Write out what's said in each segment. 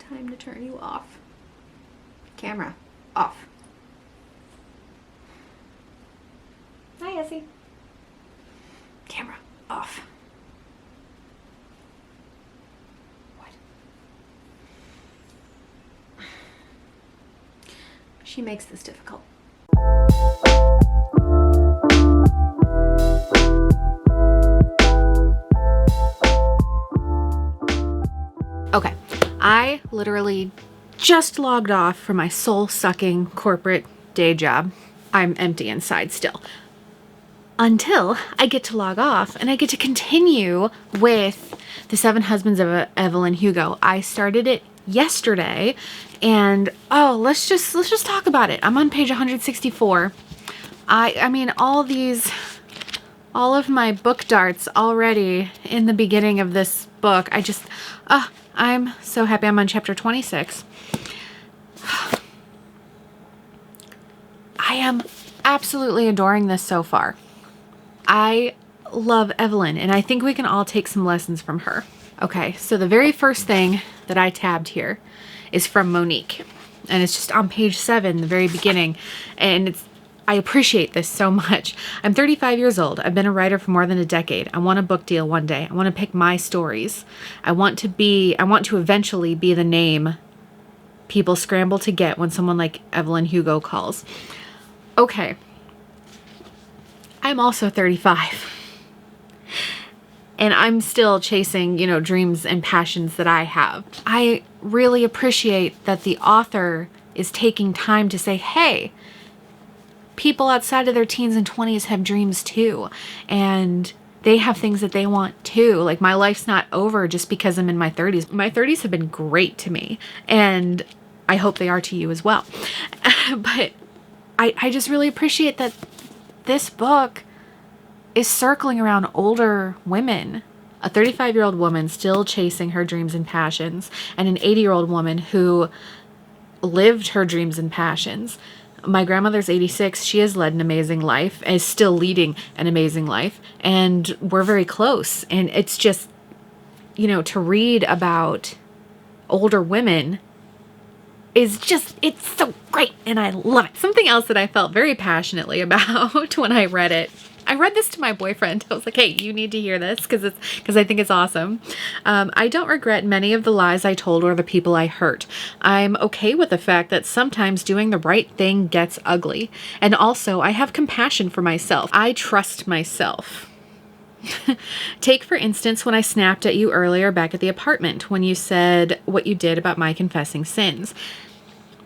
Time to turn you off. Camera off. Hi, Essie. Camera off. What? She makes this difficult. Okay, I literally just logged off from my soul-sucking corporate day job. I'm empty inside still. Until I get to log off and I get to continue with The Seven Husbands of Evelyn Hugo. I started it yesterday and let's just talk about it. I'm on page 164. I mean all of my book darts already in the beginning of this book. I'm so happy. I'm on chapter 26. I am absolutely adoring this so far. I love Evelyn, and I think we can all take some lessons from her. Okay, so the very first thing that I tabbed here is from Monique, and it's just on page 7, the very beginning, and I appreciate this so much. I'm 35 years old. I've been a writer for more than a decade. I want a book deal one day. I want to pick my stories. I want to eventually be the name people scramble to get when someone like Evelyn Hugo calls. Okay. I'm also 35. And I'm still chasing, dreams and passions that I have. I really appreciate that the author is taking time to say, hey, people outside of their teens and 20s have dreams too, and they have things that they want too. Like, my life's not over just because I'm in my 30s. My 30s have been great to me, and I hope they are to you as well. But I just really appreciate that this book is circling around older women. A 35-year-old woman still chasing her dreams and passions, and an 80-year-old woman who lived her dreams and passions. My grandmother's 86. She has led an amazing life, and is still leading an amazing life. And we're very close. And it's just, to read about older women is just, it's so great. And I love it. Something else that I felt very passionately about when I read it. I read this to my boyfriend. I was like, hey, you need to hear this because I think it's awesome. I don't regret many of the lies I told or the people I hurt. I'm okay with the fact that sometimes doing the right thing gets ugly. And also, I have compassion for myself. I trust myself. Take, for instance, when I snapped at you earlier back at the apartment when you said what you did about my confessing sins.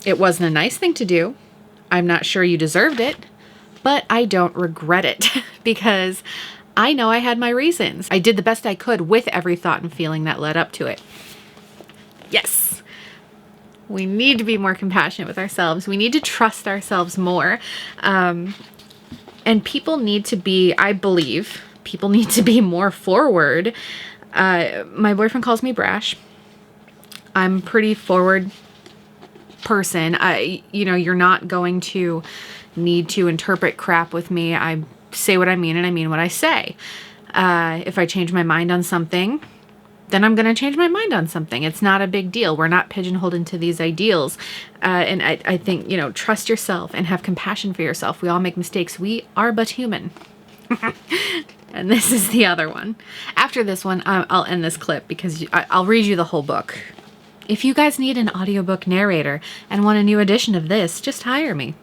It wasn't a nice thing to do. I'm not sure you deserved it. But I don't regret it because I know I had my reasons. I did the best I could with every thought and feeling that led up to it. Yes, we need to be more compassionate with ourselves. We need to trust ourselves more. And people need to be, I believe, people need to be more forward. My boyfriend calls me brash. I'm a pretty forward person. You're not going to need to interpret crap with me. I say what I mean and I mean what I say. If I change my mind on something, then I'm going to change my mind on something. It's not a big deal. We're not pigeonholed into these ideals. And I think, trust yourself and have compassion for yourself. We all make mistakes. We are but human. And this is the other one. After this one, I'll end this clip because I'll read you the whole book. If you guys need an audiobook narrator and want a new edition of this, just hire me.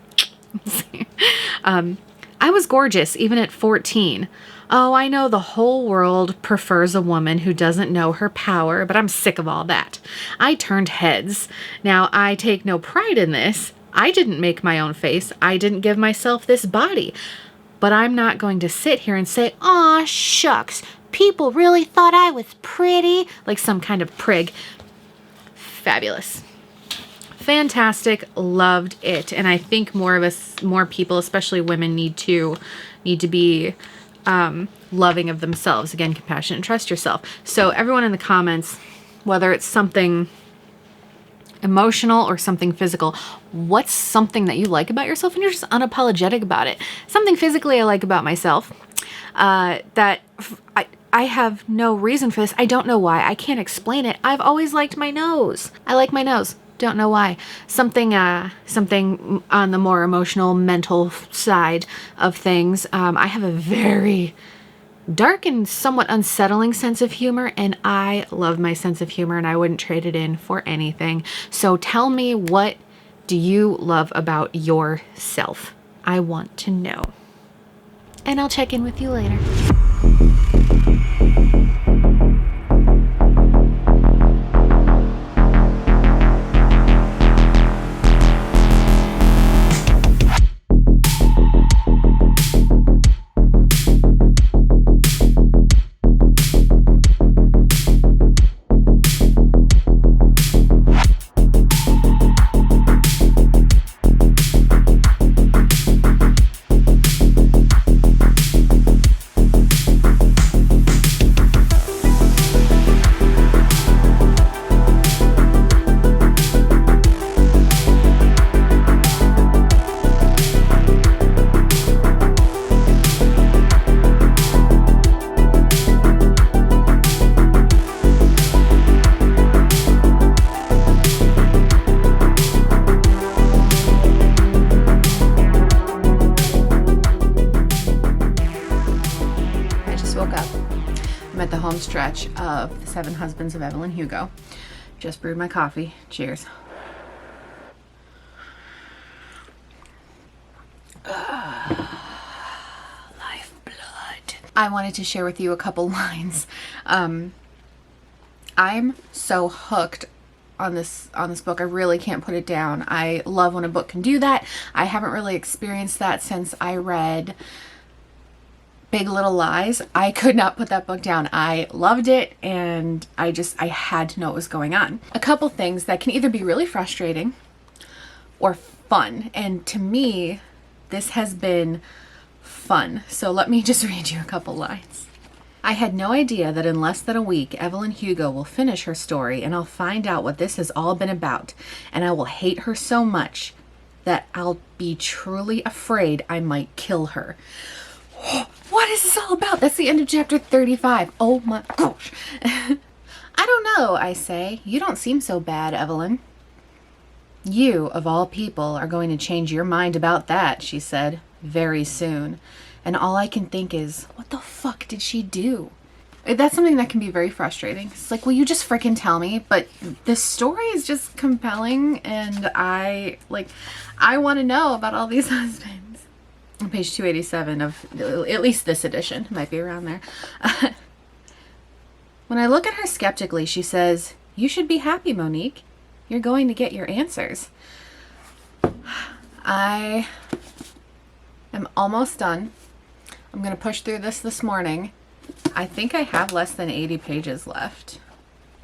I was gorgeous even at 14. Oh, I know the whole world prefers a woman who doesn't know her power, but I'm sick of all that. I turned heads. Now, I take no pride in this. I didn't make my own face. I didn't give myself this body. But I'm not going to sit here and say, aw, shucks, people really thought I was pretty, like some kind of prig. Fabulous. Fantastic. Loved it. And I think more people, especially women, need to be loving of themselves. Again, compassion and trust yourself. So everyone in the comments, whether it's something emotional or something physical, what's something that you like about yourself and you're just unapologetic about it? Something physically I like about myself, that I have no reason for this. I don't know why. I can't explain it. I've always liked my nose. I like my nose. Don't know why. Something on the more emotional, mental side of things. I have a very dark and somewhat unsettling sense of humor, and I love my sense of humor, and I wouldn't trade it in for anything. So tell me, what do you love about yourself? I want to know. And I'll check in with you later. I'm at the home stretch of The 7 Husbands of Evelyn Hugo. Just brewed my coffee. Cheers. Lifeblood. I wanted to share with you a couple lines. I'm so hooked on this book. I really can't put it down. I love when a book can do that. I haven't really experienced that since I read Big Little Lies. I could not put that book down. I loved it, and I had to know what was going on. A couple things that can either be really frustrating or fun, and to me, this has been fun. So let me just read you a couple lines. I had no idea that in less than a week, Evelyn Hugo will finish her story, and I'll find out what this has all been about, and I will hate her so much that I'll be truly afraid I might kill her. What is this all about? That's the end of chapter 35. Oh my gosh. I don't know, I say. You don't seem so bad, Evelyn. You, of all people, are going to change your mind about that, she said, very soon. And all I can think is, what the fuck did she do? That's something that can be very frustrating. It's like, will you just freaking tell me? But the story is just compelling, and I want to know about all these husbands. On page 287 of at least this edition, might be around there. When I look at her skeptically, she says, "You should be happy, Monique. You're going to get your answers." I am almost done. I'm going to push through this morning. I think I have less than 80 pages left.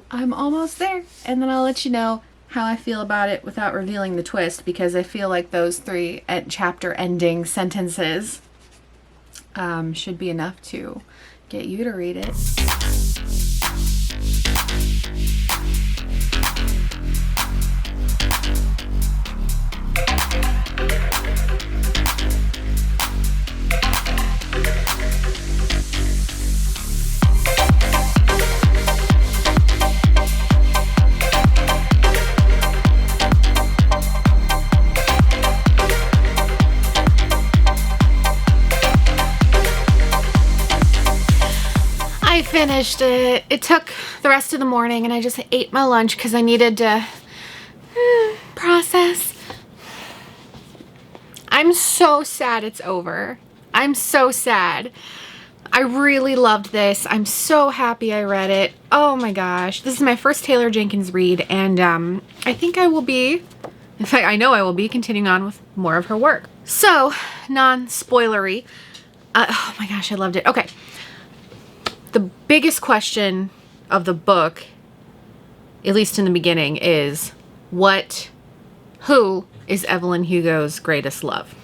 I'm almost there, and then I'll let you know how I feel about it without revealing the twist, because I feel like those 3 chapter ending sentences should be enough to get you to read it. I finished it. It took the rest of the morning, and I just ate my lunch because I needed to process. I'm so sad it's over. I'm so sad. I really loved this. I'm so happy I read it. Oh my gosh. This is my first Taylor Jenkins read, and I think I will be, in fact, I know I will be continuing on with more of her work. So, non-spoilery. Oh my gosh, I loved it. Okay. The biggest question of the book, at least in the beginning, is who is Evelyn Hugo's greatest love?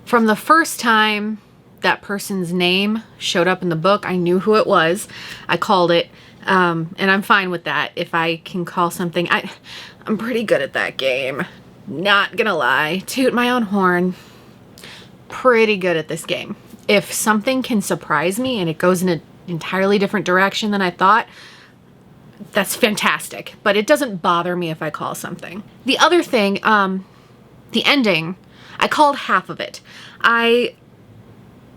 From the first time that person's name showed up in the book, I knew who it was. I called it, and I'm fine with that. If I can call something, I'm pretty good at that game. Not gonna lie, toot my own horn. Pretty good at this game. If something can surprise me and it goes in a entirely different direction than I thought, that's fantastic. But it doesn't bother me if I call something. The other thing, the ending, I called half of it. I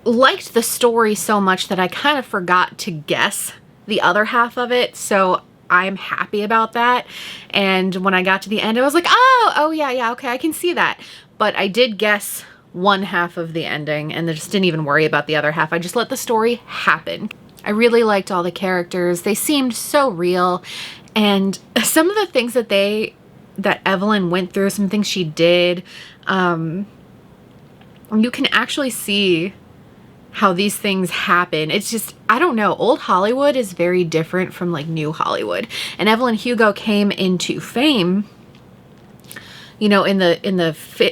liked the story so much that I kind of forgot to guess the other half of it, so I'm happy about that. And when I got to the end, I was like, oh yeah, okay, I can see that. But I did guess one half of the ending and I just didn't even worry about the other half. I just let the story happen. I really liked all the characters. They seemed so real, and some of the things that Evelyn went through, some things she did, you can actually see how these things happen. It's just, I don't know, old Hollywood is very different from like new Hollywood. And Evelyn Hugo came into fame, you know,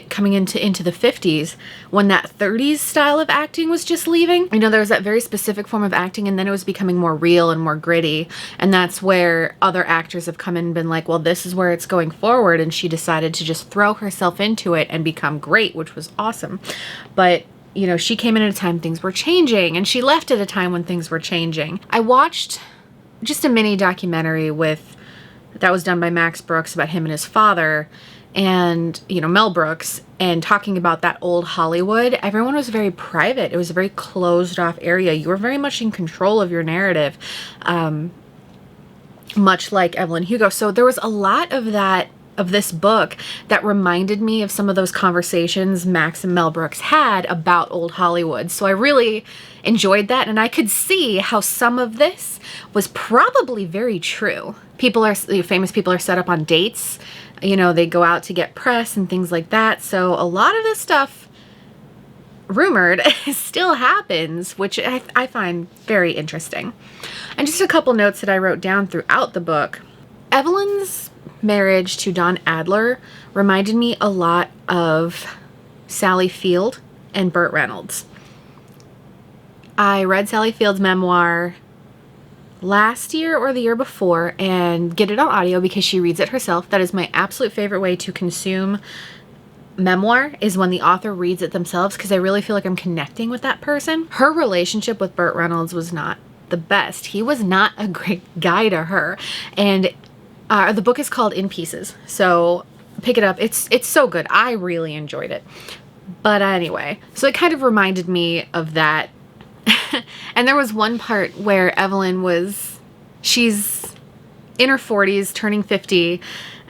coming into the 50s, when that 30s style of acting was just leaving. You know, there was that very specific form of acting, and then it was becoming more real and more gritty. And that's where other actors have come in and been like, well, this is where it's going forward. And she decided to just throw herself into it and become great, which was awesome. But you know, she came in at a time things were changing, and she left at a time when things were changing. I watched just a mini documentary that was done by Max Brooks about him and his father, and, you know, Mel Brooks, and talking about that old Hollywood. Everyone was very private. It was a very closed off area. You were very much in control of your narrative, much like Evelyn Hugo. So there was a lot of this book that reminded me of some of those conversations Max and Mel Brooks had about old Hollywood. So I really enjoyed that, and I could see how some of this was probably very true. Famous people are set up on dates. You know, they go out to get press and things like that. So a lot of this stuff, rumored, still happens, which I find very interesting. And just a couple notes that I wrote down throughout the book. Evelyn's marriage to Don Adler reminded me a lot of Sally Field and Burt Reynolds. I read Sally Field's memoir last year or the year before, and get it on audio because she reads it herself. That is my absolute favorite way to consume memoir, is when the author reads it themselves, because I really feel like I'm connecting with that person. Her relationship with Burt Reynolds was not the best. He was not a great guy to her, and the book is called In Pieces, so pick it up. It's so good. I really enjoyed it. But anyway, so it kind of reminded me of that. And there was one part where Evelyn she's in her 40s, turning 50,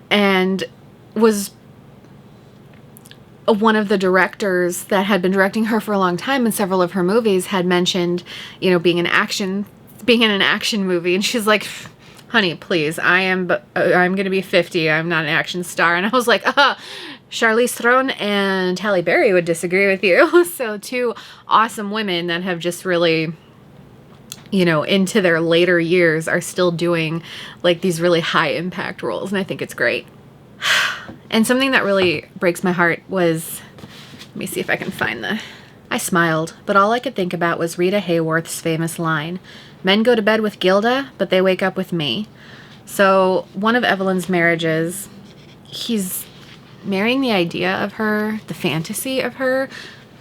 and was one of the directors that had been directing her for a long time, and several of her movies had mentioned, you know, being in an action movie. And she's like, honey, please, I'm going to be 50. I'm not an action star. And I was like, Charlize Theron and Halle Berry would disagree with you. So two awesome women that have just really, you know, into their later years are still doing like these really high impact roles. And I think it's great. And something that really breaks my heart was, let me see if I can find I smiled, but all I could think about was Rita Hayworth's famous line, "Men go to bed with Gilda, but they wake up with me." So one of Evelyn's marriages, he's marrying the idea of her, the fantasy of her,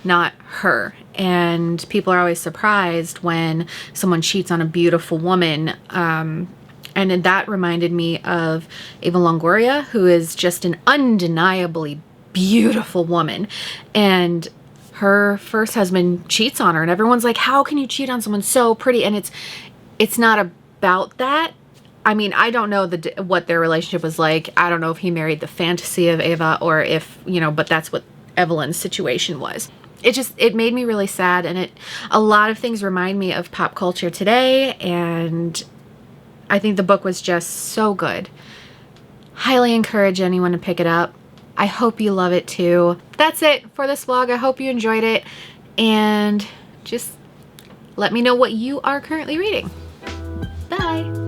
not her. And people are always surprised when someone cheats on a beautiful woman. And that reminded me of Eva Longoria, who is just an undeniably beautiful woman. And her first husband cheats on her, and everyone's like, how can you cheat on someone so pretty? And it's not about that. I mean, I don't know what their relationship was like. I don't know if he married the fantasy of Ava, or if, you know, but that's what Evelyn's situation was. It made me really sad, and a lot of things remind me of pop culture today, and I think the book was just so good. Highly encourage anyone to pick it up. I hope you love it too. That's it for this vlog. I hope you enjoyed it, and just let me know what you are currently reading. Bye.